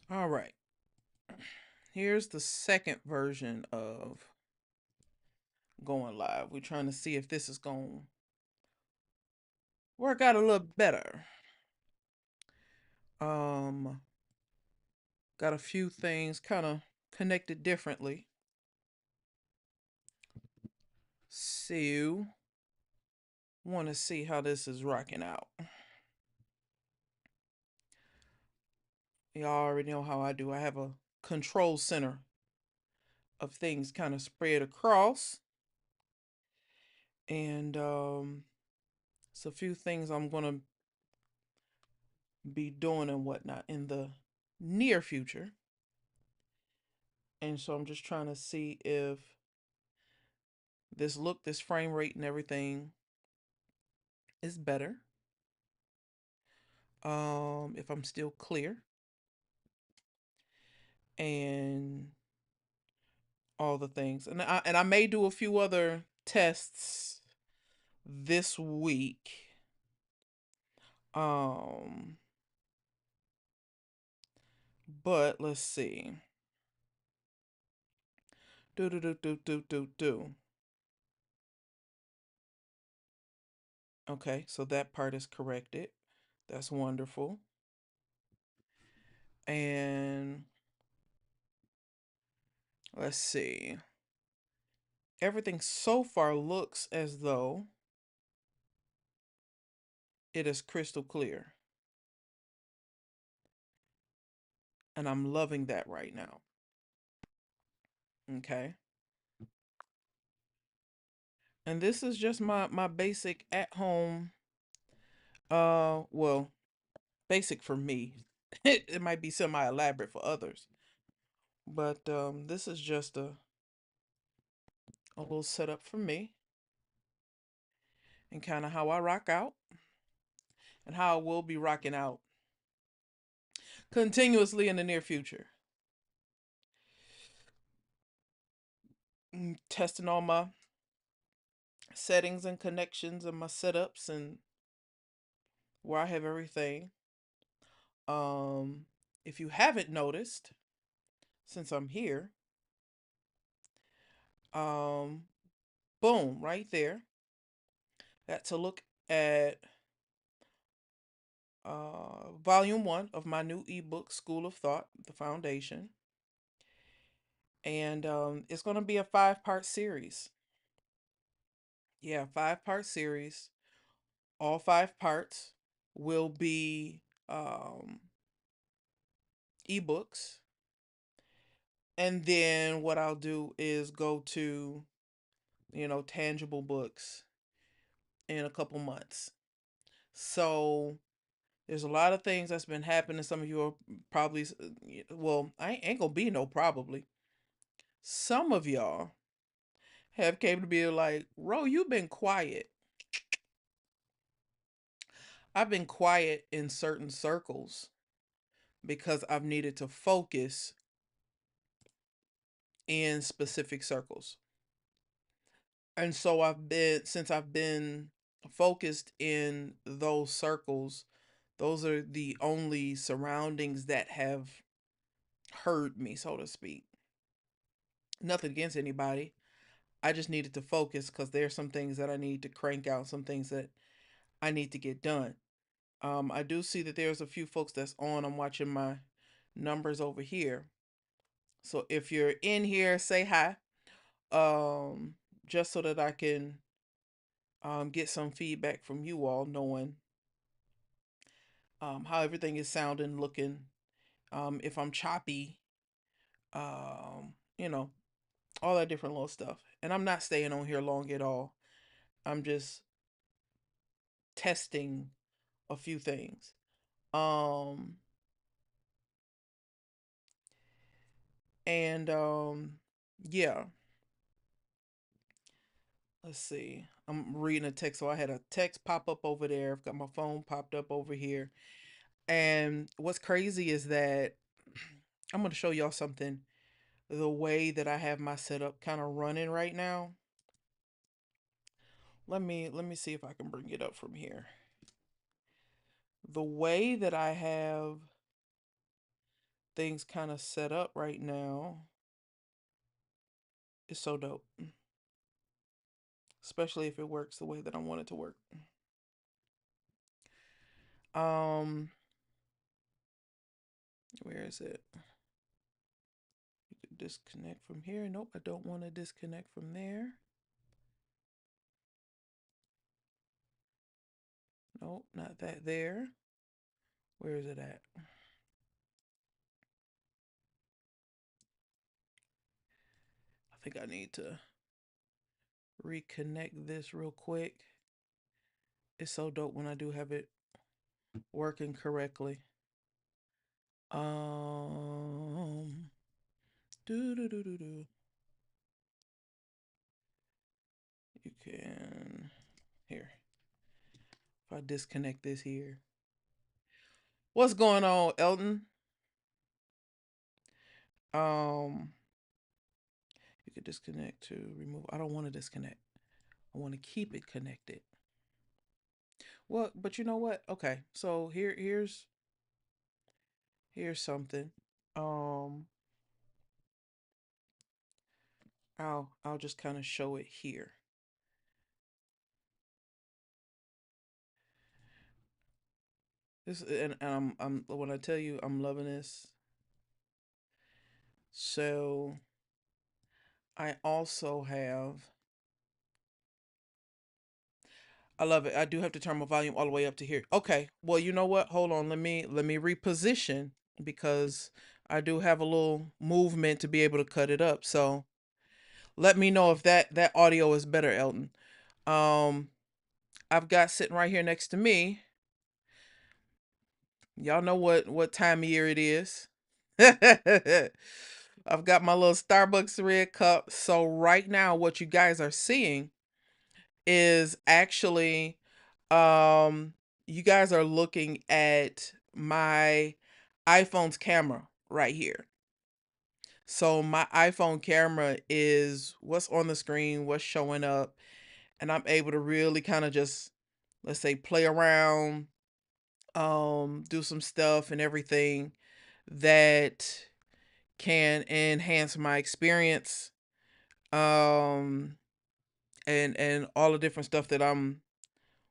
All right. Here's the second version of going live. We're trying to see if this is going to work out a little better. Um, got a few things kind of connected differently. So, want to see how this is rocking out. Y'all already know how I do. I have a control center of things kind of spread across. And it's a few things I'm going to be doing and whatnot in the near future. And so I'm just trying to see if this frame rate and everything is better. If I'm still clear and all the things. And I may do a few other tests this week. Um, but let's see. Do do do do do do do. Okay, so that part is corrected. That's wonderful. And let's see. Everything so far looks as though it is crystal clear. And I'm loving that right now. Okay. And this is just my basic at home well, basic for me. It might be semi elaborate for others. But this is just a little setup for me and kind of how I rock out and how I will be rocking out continuously in the near future. Testing all my settings and connections and my setups and where I have everything. Um, if you haven't noticed, since I'm here, um, boom, right there. That's a look at volume one of my new ebook, School of Thought, The Foundation. And it's going to be a 5-part series. Yeah, 5-part series. All 5 parts will be ebooks. And then what I'll do is go to, tangible books in a couple months. So there's a lot of things that's been happening. Some of you are probably, well, I ain't gonna be no probably. Some of y'all have came to be like, Ro, you've been quiet. I've been quiet in certain circles because I've needed to focus in specific circles. And so since I've been focused in those circles, those are the only surroundings that have heard me, so to speak. Nothing against anybody. I just needed to focus because there's some things that I need to crank out, some things that I need to get done. I do see that there's a few folks that's on. I'm watching my numbers over here. So if you're in here, say hi. Um, just so that I can get some feedback from you all, knowing how everything is sounding, looking. If I'm choppy, you know, all that different little stuff. And I'm not staying on here long at all. I'm just testing a few things. Um, and yeah. Let's see. I'm reading a text, so I had a text pop up over there. I've got my phone popped up over here. And what's crazy is that I'm going to show y'all something. The way that I have my setup kind of running right now. Let me see if I can bring it up from here. The way that I have things kind of set up right now is so dope. Especially if it works the way that I want it to work. Um, where is it? You can disconnect from here. Nope, I don't want to disconnect from there. Nope, not that there. Where is it at? I think I need to reconnect this real quick. It's so dope when I do have it working correctly. Do do do do do. You can here. If I disconnect this here. What's going on, Elton? You could disconnect to remove. I don't want to disconnect. I want to keep it connected. Well, but you know what? Okay, so here's something. Um, I'll just kind of show it here. This and I'm when I tell you I'm loving this. So I also have. I love it. I do have to turn my volume all the way up to here. Okay. Well, you know what? Hold on. Let me reposition because I do have a little movement to be able to cut it up. So let me know if that audio is better, Elton. Um, I've got sitting right here next to me. Y'all know what time of year it is. I've got my little Starbucks red cup. So right now, what you guys are seeing is actually, you guys are looking at my iPhone's camera right here. So my iPhone camera is what's on the screen, what's showing up, and I'm able to really kind of just, let's say, play around, do some stuff and everything that can enhance my experience, um and all the different stuff that I'm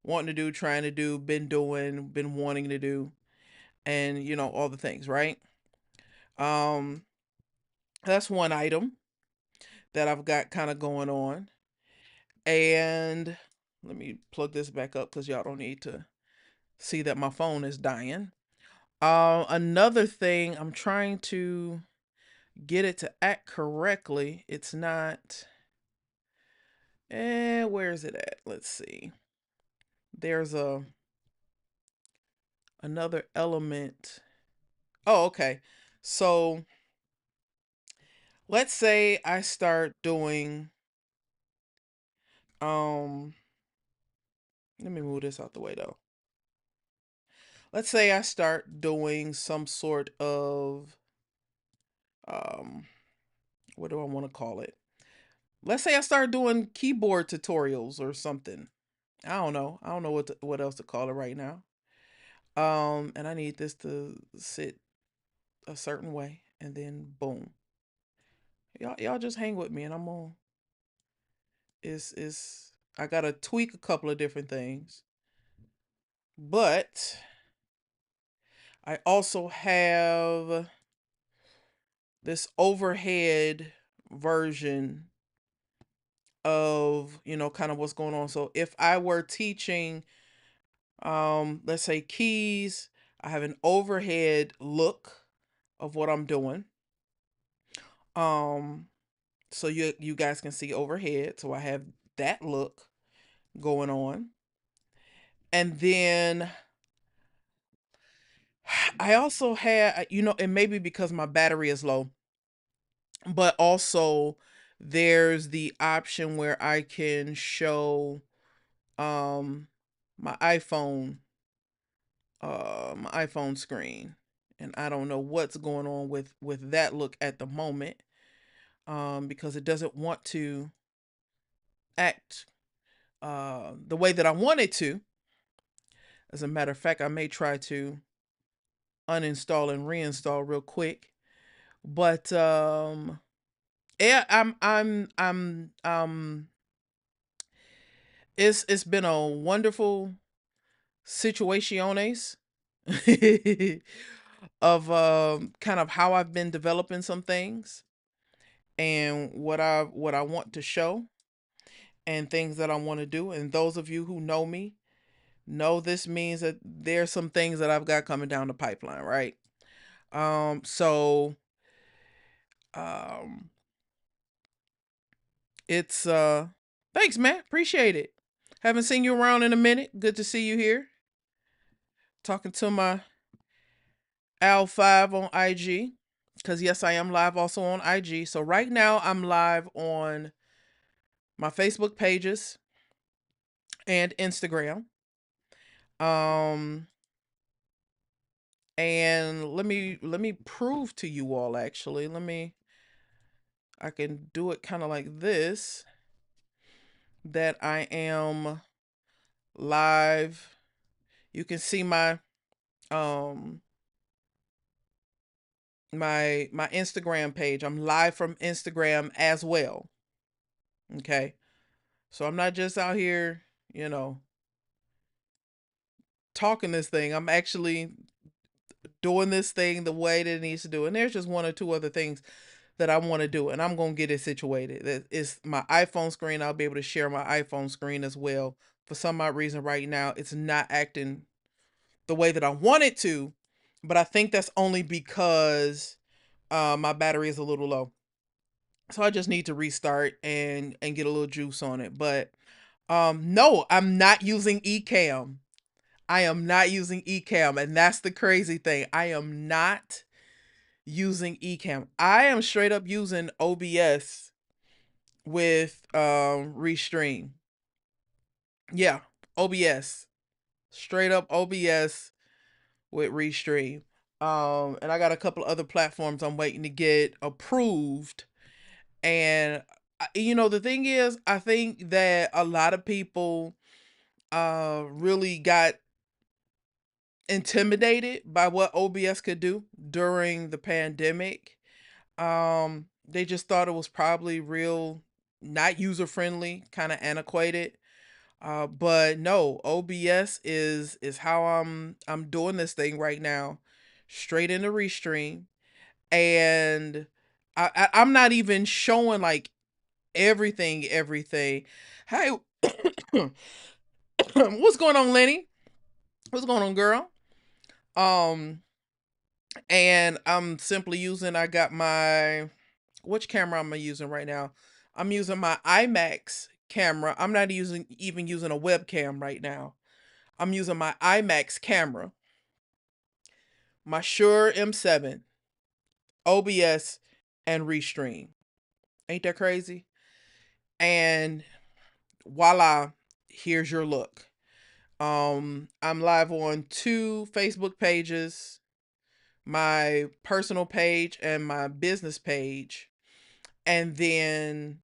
wanting to do, trying to do, been doing, been wanting to do, and all the things, right? um that's one item that I've got kind of going on. And let me plug this back up because y'all don't need to see that my phone is dying. Another thing, I'm trying to get it to act correctly. It's not. Where is it at? Let's see. There's another element. Oh, okay. So let's say I start doing. Um, Let me move this out the way though. Let's say I start doing some sort of um, what do I want to call it? Let's say I start doing keyboard tutorials or something. I don't know. I don't know what else to call it right now. And I need this to sit a certain way, and then boom. Y'all just hang with me, and I'm on. Is I gotta tweak a couple of different things, but I also have this overhead version of kind of what's going on. So if I were teaching, let's say keys, I have an overhead look of what I'm doing. um so you guys can see overhead, so I have that look going on. And then I also had, and maybe because my battery is low, but also there's the option where I can show um my iPhone screen. And I don't know what's going on with that look at the moment, because it doesn't want to act the way that I want it to. As a matter of fact, I may try to uninstall and reinstall real quick But yeah, it's been a wonderful situaciones of kind of how I've been developing some things and what I want to show and things that I want to do. And those of you who know me know this means that there's some things that I've got coming down the pipeline, right? So um it's thanks man, appreciate it. Haven't seen you around in a minute. Good to see you here. Talking to my Al5 on IG. Because yes, I am live also on IG. So right now I'm live on my Facebook pages and Instagram. Um and let me prove to you all actually. I can do it kind of like this, that I am live. You can see um my Instagram page. I'm live from Instagram as well. Okay. So I'm not just out here, you know, talking this thing. I'm actually doing this thing the way that it needs to do. And there's just one or two other things that I want to do, and I'm gonna get it situated. That is my iPhone screen. I'll be able to share my iPhone screen as well. For some odd reason, right now it's not acting the way that I want it to, but I think that's only because my battery is a little low. So I just need to restart and get a little juice on it. But no, I'm not using Ecamm. I am not using Ecamm, and that's the crazy thing. I am not using Ecamm. I am straight up using OBS with Restream. Yeah, OBS. Straight up OBS with Restream. And I got a couple other platforms I'm waiting to get approved. And the thing is, I think that a lot of people really got intimidated by what OBS could do during the pandemic. They just thought it was probably real not user friendly, kind of antiquated. But no, OBS is how I'm doing this thing right now, straight into Restream, and I'm not even showing like everything. Hey, what's going on, Lenny? What's going on, girl? Um, and I'm simply using. I got my which camera am I using right now? I'm using my IMAX camera. I'm not even using a webcam right now. I'm using my IMAX camera, my Shure M7, OBS, and Restream. Ain't that crazy? And voila, here's your look. I'm live on two Facebook pages, my personal page and my business page, and then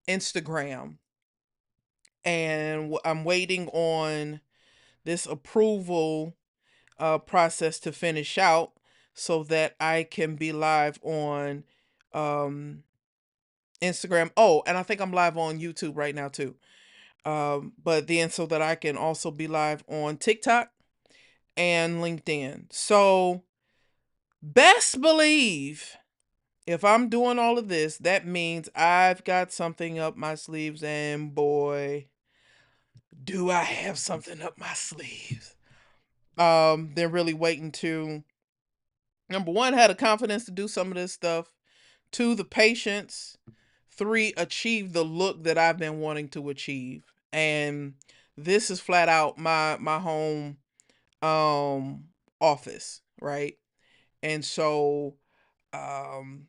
Instagram. And I'm waiting on this approval process to finish out so that I can be live on um, Instagram. Oh, and I think I'm live on YouTube right now too. But then so that I can also be live on TikTok and LinkedIn. So best believe if I'm doing all of this, that means I've got something up my sleeves, and boy, do I have something up my sleeves. They're really waiting to number one, had the confidence to do some of this stuff. Two, the patience. Three, achieve the look that I've been wanting to achieve. And this is flat out my home office, right? And so um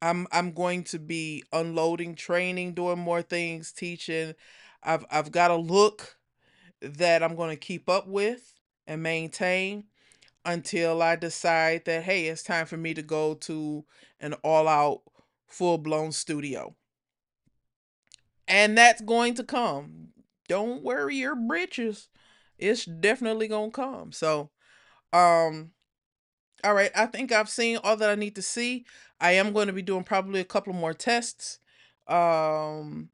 I'm going to be unloading, training, doing more things, teaching. I've got a look that I'm going to keep up with and maintain until I decide that, hey, it's time for me to go to an all out, full blown studio. And that's going to come. Don't worry your britches. It's definitely going to come. So, um, All right, I think I've seen all that I need to see. I am going to be doing probably a couple more tests. And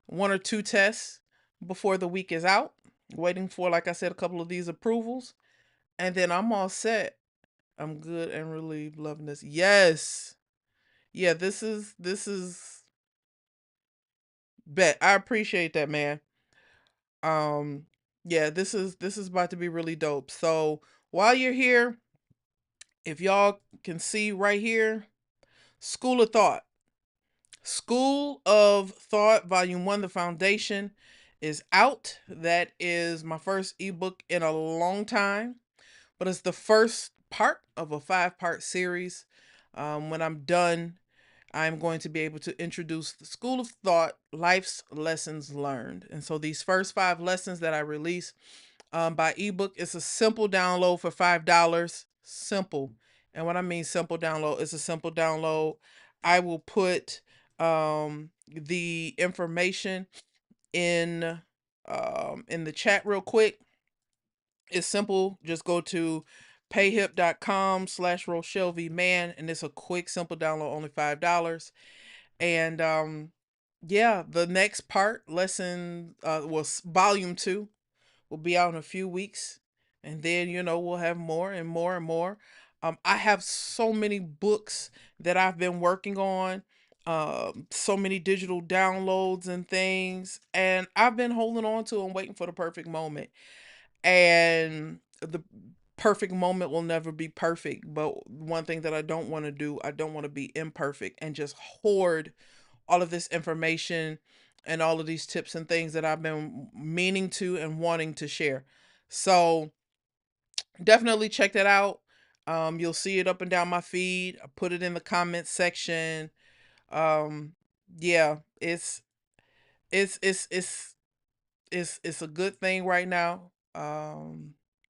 one or two tests before the week is out. Waiting for, like I said, a couple of these approvals. And then I'm all set. I'm good and really loving this. Yes. Yeah, this is bet. I appreciate that, man. Um, yeah, this is about to be really dope. So while you're here, if y'all can see right here, School of Thought. School of Thought, Volume 1, The Foundation, is out. That is my first ebook in a long time, but it's the first part of a 5-part series. When I'm done, I'm going to be able to introduce the School of Thought, Life's Lessons Learned. And so these first 5 lessons that I release by ebook, it's a simple download for $5. Simple. And what I mean simple download, it's a simple download. I will put the information in the chat real quick. It's simple. Just go to payhip.com/RochelleVMan, and it's a quick, simple download, only $5. And yeah, the next part, lesson was volume 2, will be out in a few weeks. And then, we'll have more and more and more. I have so many books that I've been working on, so many digital downloads and things, and I've been holding on to and waiting for the perfect moment. And the perfect moment will never be perfect. But one thing that I don't want to do, I don't want to be imperfect and just hoard all of this information and all of these tips and things that I've been meaning to and wanting to share. So definitely check that out. You'll see it up and down my feed. I put it in the comments section. Um, yeah, it's it's it's it's a good thing right now.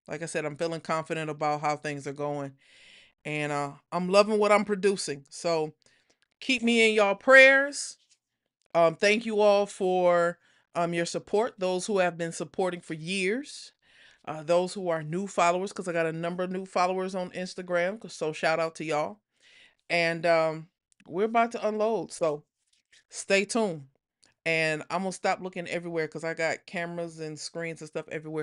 Like I said, I'm feeling confident about how things are going, and I'm loving what I'm producing. So keep me in y'all prayers. Thank you all for your support. Those who have been supporting for years. Those who are new followers, because I got a number of new followers on Instagram. So shout out to y'all. And we're about to unload. So stay tuned. And I'm gonna stop looking everywhere because I got cameras and screens and stuff everywhere.